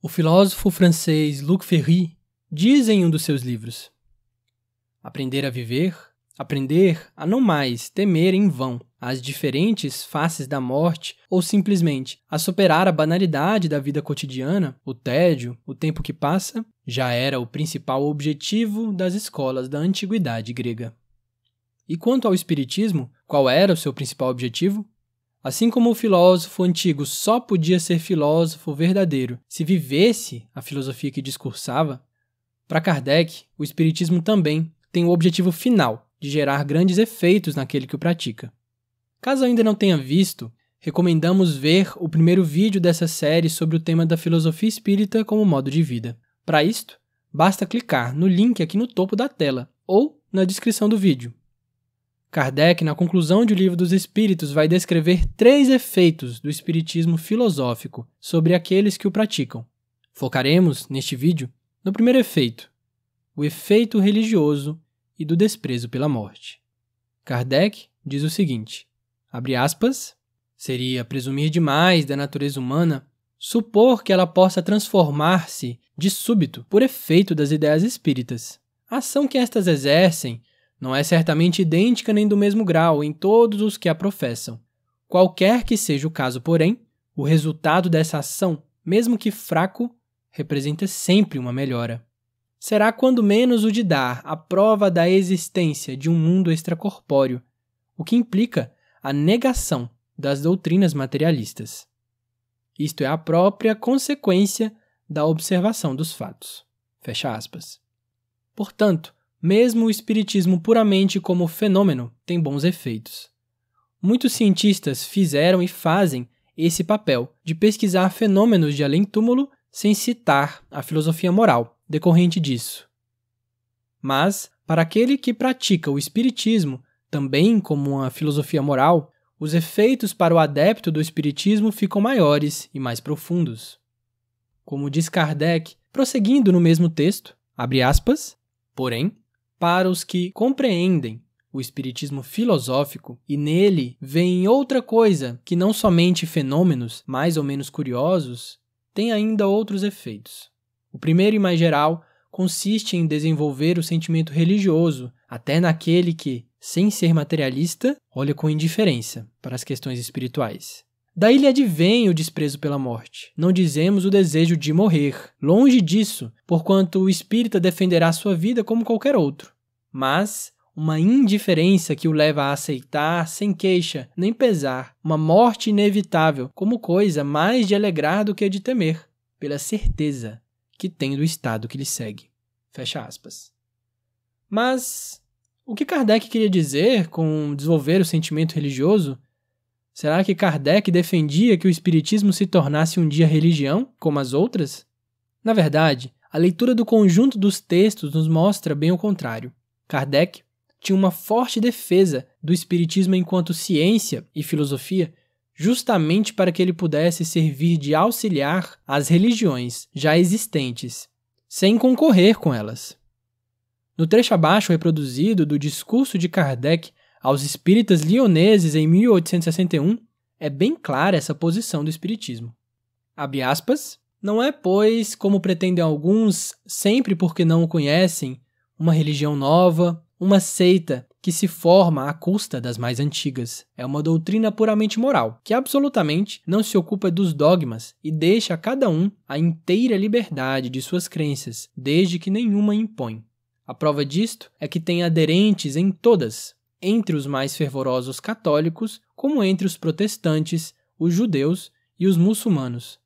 O filósofo francês Luc Ferry diz em um dos seus livros: aprender a viver, aprender a não mais temer em vão as diferentes faces da morte ou simplesmente a superar a banalidade da vida cotidiana, o tédio, o tempo que passa, já era o principal objetivo das escolas da antiguidade grega. E quanto ao espiritismo, qual era o seu principal objetivo? Assim como o filósofo antigo só podia ser filósofo verdadeiro se vivesse a filosofia que discursava, para Kardec, o espiritismo também tem o objetivo final de gerar grandes efeitos naquele que o pratica. Caso ainda não tenha visto, recomendamos ver o primeiro vídeo dessa série sobre o tema da filosofia espírita como modo de vida. Para isto, basta clicar no link aqui no topo da tela ou na descrição do vídeo. Kardec, na conclusão de O Livro dos Espíritos, vai descrever 3 efeitos do espiritismo filosófico sobre aqueles que o praticam. Focaremos, neste vídeo, no primeiro efeito, o efeito religioso e do desprezo pela morte. Kardec diz o seguinte, abre aspas, seria presumir demais da natureza humana supor que ela possa transformar-se de súbito por efeito das ideias espíritas. A ação que estas exercem não é certamente idêntica nem do mesmo grau em todos os que a professam. Qualquer que seja o caso, porém, o resultado dessa ação, mesmo que fraco, representa sempre uma melhora. Será quando menos o de dar a prova da existência de um mundo extracorpóreo, o que implica a negação das doutrinas materialistas. Isto é a própria consequência da observação dos fatos. Fecha aspas. Portanto, mesmo o espiritismo puramente como fenômeno tem bons efeitos. Muitos cientistas fizeram e fazem esse papel de pesquisar fenômenos de além-túmulo sem citar a filosofia moral decorrente disso. Mas, para aquele que pratica o espiritismo, também como uma filosofia moral, os efeitos para o adepto do espiritismo ficam maiores e mais profundos. Como diz Kardec, prosseguindo no mesmo texto, abre aspas, porém, para os que compreendem o espiritismo filosófico e nele veem outra coisa que não somente fenômenos mais ou menos curiosos, tem ainda outros efeitos. O primeiro e mais geral consiste em desenvolver o sentimento religioso, até naquele que, sem ser materialista, olha com indiferença para as questões espirituais. Daí lhe advém o desprezo pela morte. Não dizemos o desejo de morrer. Longe disso, porquanto o espírita defenderá sua vida como qualquer outro. Mas uma indiferença que o leva a aceitar, sem queixa nem pesar, uma morte inevitável como coisa mais de alegrar do que de temer, pela certeza que tem do estado que lhe segue. Fecha aspas. Mas o que Kardec queria dizer com desenvolver o sentimento religioso? Será que Kardec defendia que o espiritismo se tornasse um dia religião, como as outras? Na verdade, a leitura do conjunto dos textos nos mostra bem o contrário. Kardec tinha uma forte defesa do espiritismo enquanto ciência e filosofia, justamente para que ele pudesse servir de auxiliar às religiões já existentes, sem concorrer com elas. No trecho abaixo reproduzido do discurso de Kardec aos espíritas lioneses em 1861, é bem clara essa posição do espiritismo. Abre aspas, não é, pois, como pretendem alguns, sempre porque não o conhecem, uma religião nova, uma seita que se forma à custa das mais antigas. É uma doutrina puramente moral, que absolutamente não se ocupa dos dogmas e deixa a cada um a inteira liberdade de suas crenças, desde que nenhuma impõe. A prova disto é que tem aderentes em todas, entre os mais fervorosos católicos, como entre os protestantes, os judeus e os muçulmanos.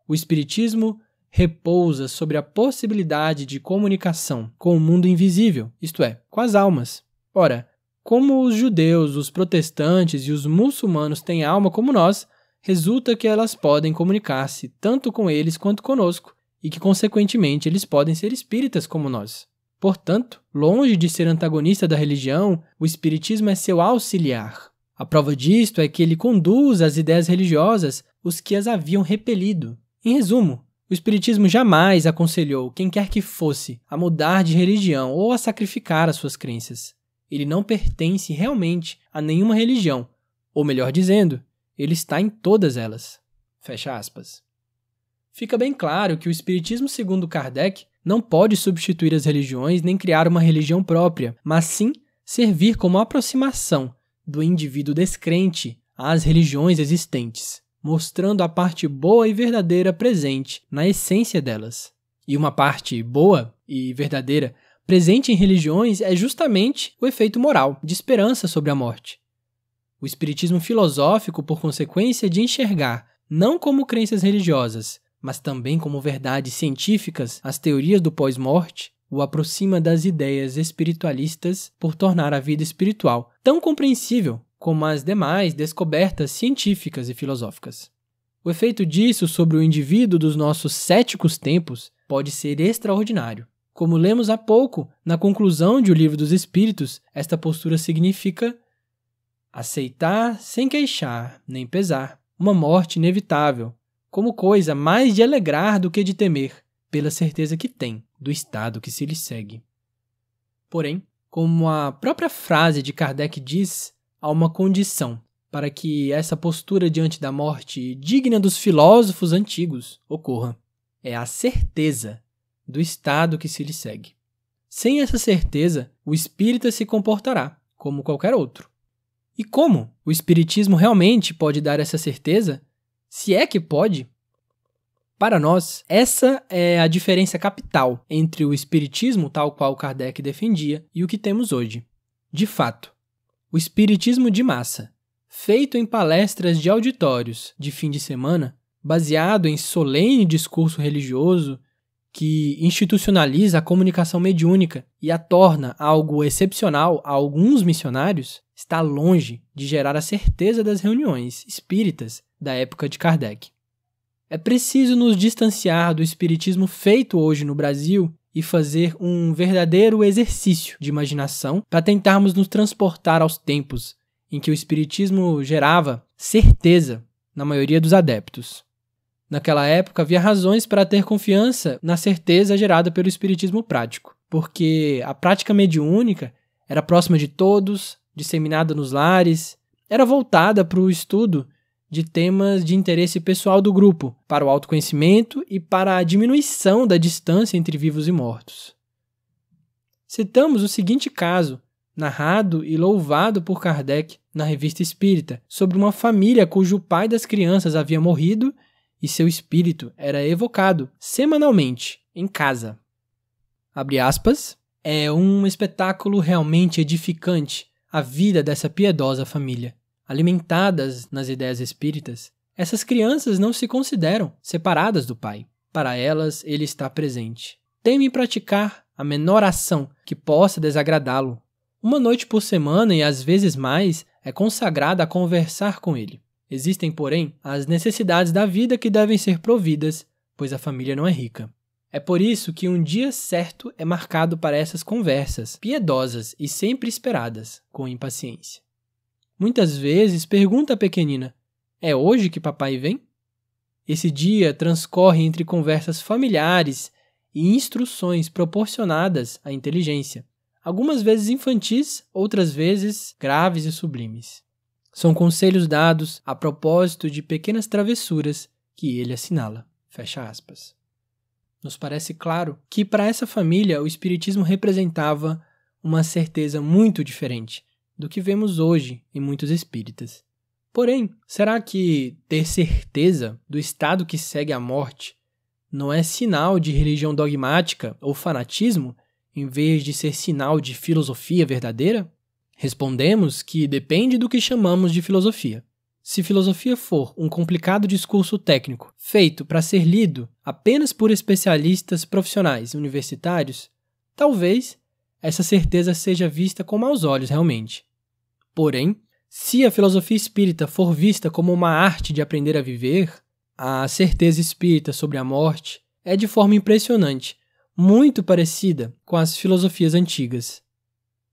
O espiritismo repousa sobre a possibilidade de comunicação com o mundo invisível, isto é, com as almas. Ora, como os judeus, os protestantes e os muçulmanos têm alma como nós, resulta que elas podem comunicar-se tanto com eles quanto conosco, e que, consequentemente, eles podem ser espíritas como nós. Portanto, longe de ser antagonista da religião, o espiritismo é seu auxiliar. A prova disto é que ele conduz às ideias religiosas os que as haviam repelido. Em resumo, o espiritismo jamais aconselhou quem quer que fosse a mudar de religião ou a sacrificar as suas crenças. Ele não pertence realmente a nenhuma religião, ou melhor dizendo, ele está em todas elas. Fecha aspas. Fica bem claro que o Espiritismo, segundo Kardec, não pode substituir as religiões nem criar uma religião própria, mas sim servir como aproximação do indivíduo descrente às religiões existentes, mostrando a parte boa e verdadeira presente na essência delas. E uma parte boa e verdadeira presente em religiões é justamente o efeito moral, de esperança sobre a morte. O espiritismo filosófico, por consequência de enxergar, não como crenças religiosas, mas também como verdades científicas, as teorias do pós-morte, o aproxima das ideias espiritualistas por tornar a vida espiritual tão compreensível como as demais descobertas científicas e filosóficas. O efeito disso sobre o indivíduo dos nossos céticos tempos pode ser extraordinário. Como lemos há pouco, na conclusão de O Livro dos Espíritos, esta postura significa aceitar sem queixar nem pesar uma morte inevitável, como coisa mais de alegrar do que de temer, pela certeza que tem do estado que se lhe segue. Porém, como a própria frase de Kardec diz, há uma condição para que essa postura diante da morte, digna dos filósofos antigos, ocorra. É a certeza do estado que se lhe segue. Sem essa certeza, o espírita se comportará como qualquer outro. E como o espiritismo realmente pode dar essa certeza? Se é que pode? Para nós, essa é a diferença capital entre o espiritismo, tal qual Kardec defendia, e o que temos hoje. De fato, o espiritismo de massa, feito em palestras de auditórios de fim de semana, baseado em solene discurso religioso, que institucionaliza a comunicação mediúnica e a torna algo excepcional a alguns missionários, está longe de gerar a certeza das reuniões espíritas da época de Kardec. É preciso nos distanciar do espiritismo feito hoje no Brasil e fazer um verdadeiro exercício de imaginação para tentarmos nos transportar aos tempos em que o espiritismo gerava certeza na maioria dos adeptos. Naquela época, havia razões para ter confiança na certeza gerada pelo espiritismo prático, porque a prática mediúnica era próxima de todos, disseminada nos lares, era voltada para o estudo de temas de interesse pessoal do grupo, para o autoconhecimento e para a diminuição da distância entre vivos e mortos. Citamos o seguinte caso, narrado e louvado por Kardec na Revista Espírita, sobre uma família cujo pai das crianças havia morrido e seu espírito era evocado semanalmente em casa. Abre aspas, é um espetáculo realmente edificante a vida dessa piedosa família. Alimentadas nas ideias espíritas, essas crianças não se consideram separadas do pai. Para elas, ele está presente. Temem praticar a menor ação que possa desagradá-lo. Uma noite por semana e às vezes mais é consagrada a conversar com ele. Existem, porém, as necessidades da vida que devem ser providas, pois a família não é rica. É por isso que um dia certo é marcado para essas conversas, piedosas e sempre esperadas, com impaciência. Muitas vezes pergunta a pequenina, é hoje que papai vem? Esse dia transcorre entre conversas familiares e instruções proporcionadas à inteligência, algumas vezes infantis, outras vezes graves e sublimes. São conselhos dados a propósito de pequenas travessuras que ele assinala. Fecha aspas. Nos parece claro que para essa família o espiritismo representava uma certeza muito diferente do que vemos hoje em muitos espíritas. Porém, será que ter certeza do estado que segue a morte não é sinal de religião dogmática ou fanatismo, em vez de ser sinal de filosofia verdadeira? Respondemos que depende do que chamamos de filosofia. Se filosofia for um complicado discurso técnico feito para ser lido apenas por especialistas profissionais universitários, talvez essa certeza seja vista com maus olhos realmente. Porém, se a filosofia espírita for vista como uma arte de aprender a viver, a certeza espírita sobre a morte é de forma impressionante, muito parecida com as filosofias antigas.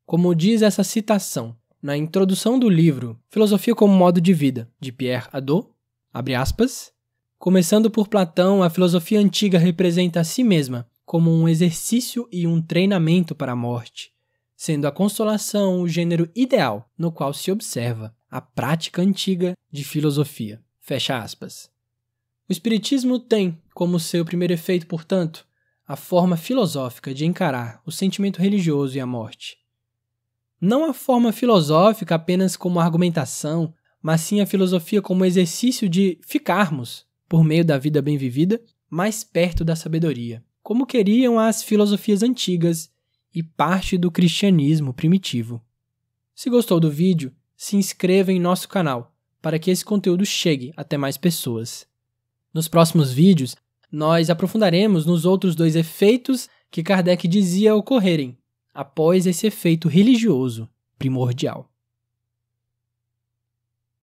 Como diz essa citação na introdução do livro Filosofia como Modo de Vida, de Pierre Hadot, abre aspas, começando por Platão, a filosofia antiga representa a si mesma como um exercício e um treinamento para a morte, sendo a consolação o gênero ideal no qual se observa a prática antiga de filosofia. Fecha aspas. O Espiritismo tem como seu primeiro efeito, portanto, a forma filosófica de encarar o sentimento religioso e a morte. Não a forma filosófica apenas como argumentação, mas sim a filosofia como exercício de ficarmos, por meio da vida bem vivida, mais perto da sabedoria, como queriam as filosofias antigas e parte do cristianismo primitivo. Se gostou do vídeo, se inscreva em nosso canal para que esse conteúdo chegue até mais pessoas. Nos próximos vídeos, nós aprofundaremos nos outros 2 efeitos que Kardec dizia ocorrerem após esse efeito religioso primordial.